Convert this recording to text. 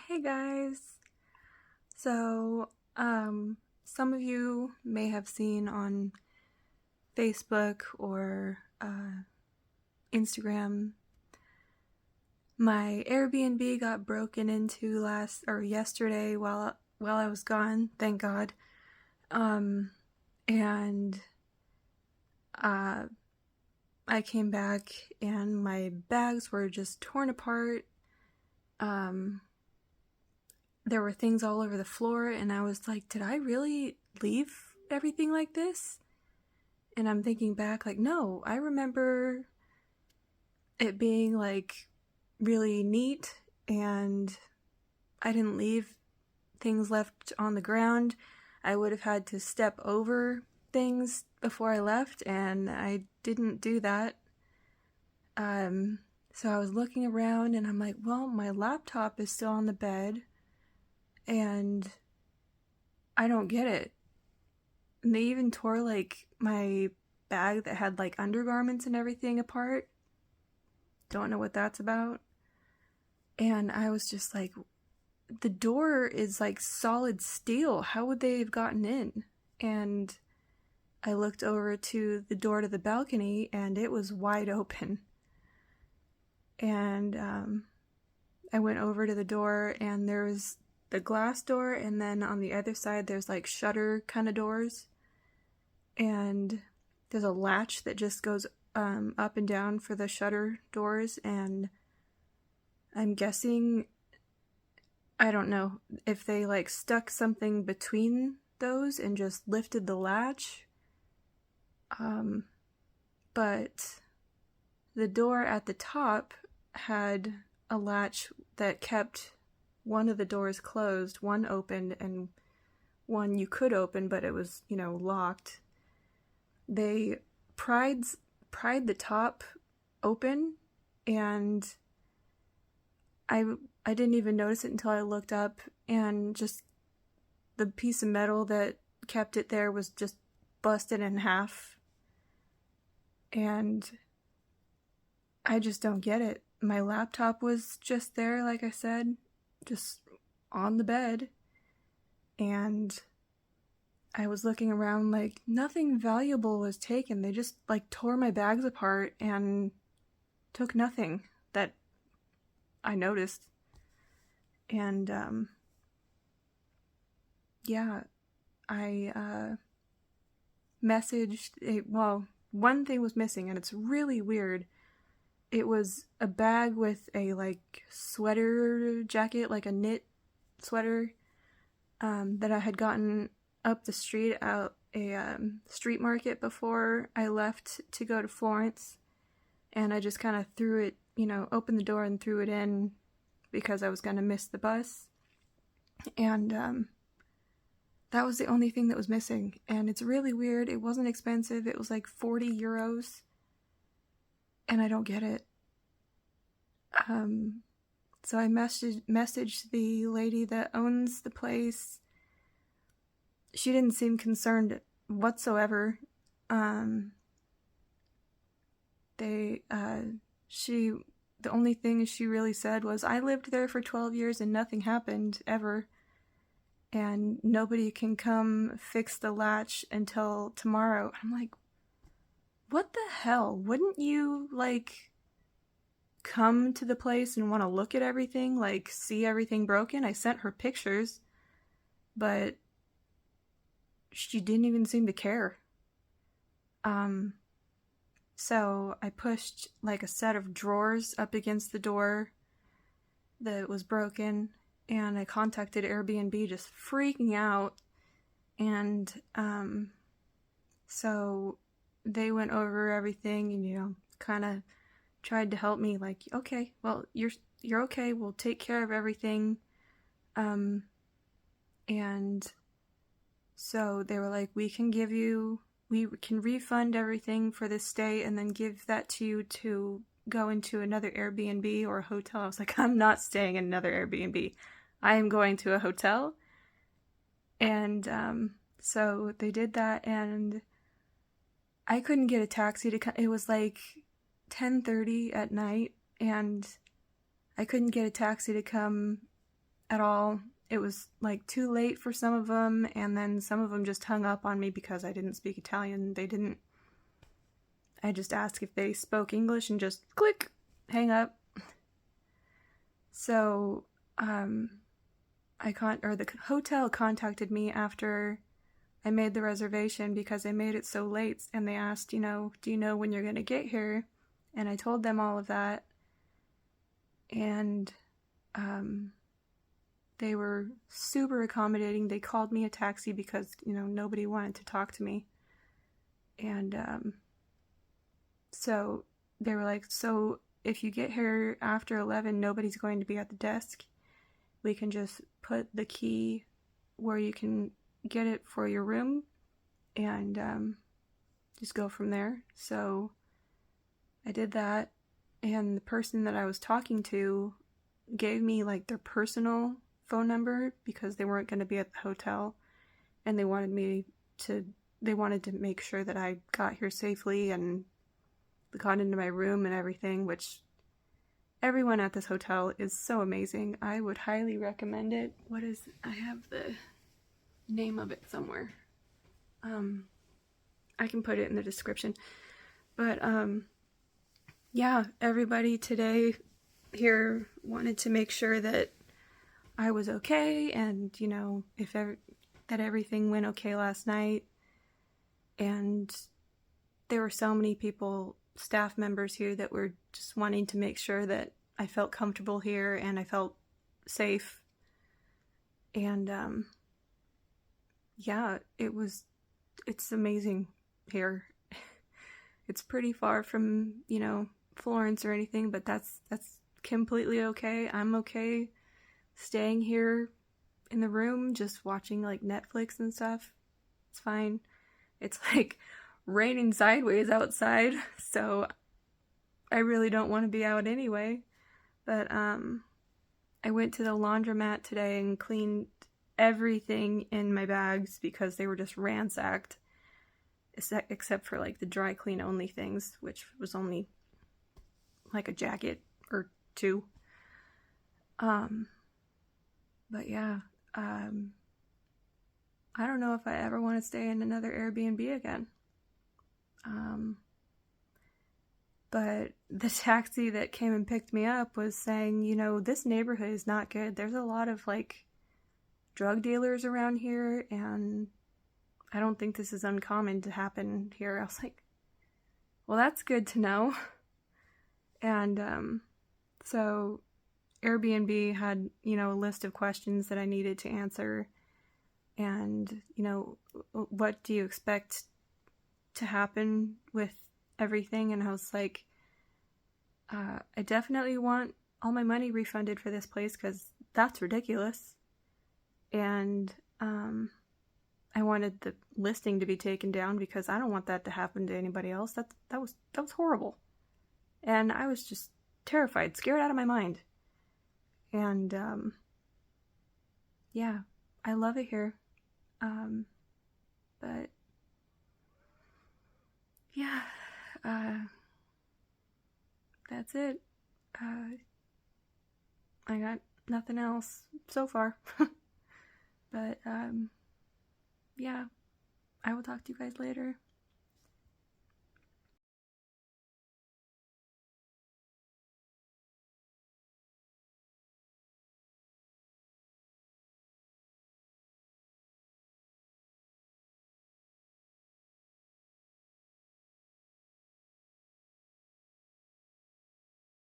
Hey guys. So, some of you may have seen on Facebook or Instagram, my Airbnb got broken into yesterday while I was gone, thank God. And uh I came back and my bags were just torn apart. Um there were things all over the floor, and I was like, did I really leave everything like this? And I'm thinking back, like, no, I remember it being like really neat, and I didn't leave things left on the ground. I would have had to step over things before I left, and I didn't do that. Um, so I was looking around, and I'm like, well, my laptop is still on the bed, and I don't get it. And they even tore like my bag that had like undergarments and everything apart. Don't know what that's about. And I was just like, the door is like solid steel. How would they have gotten in? And I looked over to the door to the balcony, and it was wide open. And I went over to the door, and there was the glass door, and then on the other side there's like shutter kind of doors, and there's a latch that just goes up and down for the shutter doors. And I'm guessing, I don't know if they like stuck something between those and just lifted the latch. But the door at the top had a latch that kept one of the doors closed, one opened, and one you could open, but it was, locked. They pried the top open, and I didn't even notice it until I looked up, and just the piece of metal that kept it there was just busted in half. And I just don't get it. My laptop was just there, like I said, just on the bed. And I was looking around like nothing valuable was taken. They just like tore my bags apart and took nothing that I noticed. And yeah, I messaged well, one thing was missing, and it's really weird. It was a bag with a like sweater jacket, like a knit sweater, that I had gotten up the street at a street market before I left to go to Florence. And I just kind of threw it, opened the door and threw it in because I was going to miss the bus. And that was the only thing that was missing. And it's really weird. It wasn't expensive. It was like 40 euros. And I don't get it. So I messaged the lady that owns the place. She didn't seem concerned whatsoever. The only thing she really said was, I lived there for 12 years and nothing happened ever. And nobody can come fix the latch until tomorrow. I'm like, what the hell? Wouldn't you, like, come to the place and want to look at everything, like, see everything broken? I sent her pictures, but she didn't even seem to care. So I pushed, like, a set of drawers up against the door that was broken, and I contacted Airbnb, just freaking out. And so they went over everything and kind of tried to help me, like, okay, well, you're okay, we'll take care of everything. And so they were like, we can refund everything for this stay and then give that to you to go into another Airbnb or a hotel. I was like, I'm not staying in another Airbnb. I am going to a hotel. And so they did that, and I couldn't get a taxi to come. It was like 10:30 at night, and I couldn't get a taxi to come at all. It was like too late for some of them, and then some of them just hung up on me because I didn't speak Italian. They didn't. I just asked if they spoke English and just click, hang up. So, the hotel contacted me after I made the reservation because I made it so late, and they asked, do you know when you're going to get here? And I told them all of that. And, they were super accommodating. They called me a taxi because, nobody wanted to talk to me. And, so they were like, so if you get here after 11, nobody's going to be at the desk. We can just put the key where you can get it for your room and just go from there. So I did that, and the person that I was talking to gave me like their personal phone number because they weren't going to be at the hotel, and they wanted to make sure that I got here safely and got into my room and everything, which everyone at this hotel is so amazing. I would highly recommend it. I have the name of it somewhere. I can put it in the description. But, yeah, everybody today here wanted to make sure that I was okay, and, that everything went okay last night. And there were so many people, staff members here, that were just wanting to make sure that I felt comfortable here and I felt safe. And yeah, it's amazing here. It's pretty far from, Florence or anything, but that's completely okay. I'm okay staying here in the room, just watching like Netflix and stuff. It's fine. It's like raining sideways outside, so I really don't want to be out anyway. But I went to the laundromat today and cleaned everything in my bags because they were just ransacked, except for like the dry clean only things, which was only like a jacket or two. But yeah, I don't know if I ever want to stay in another Airbnb again. But the taxi that came and picked me up was saying, this neighborhood is not good. There's a lot of like drug dealers around here, and I don't think this is uncommon to happen here. I was like, well, that's good to know. And so Airbnb had, a list of questions that I needed to answer. And, what do you expect to happen with everything? And I was like, I definitely want all my money refunded for this place because that's ridiculous. And I wanted the listing to be taken down because I don't want that to happen to anybody else. That was horrible. And I was just terrified, scared out of my mind. And yeah, I love it here. But yeah, that's it. I got nothing else so far. But yeah, I will talk to you guys later.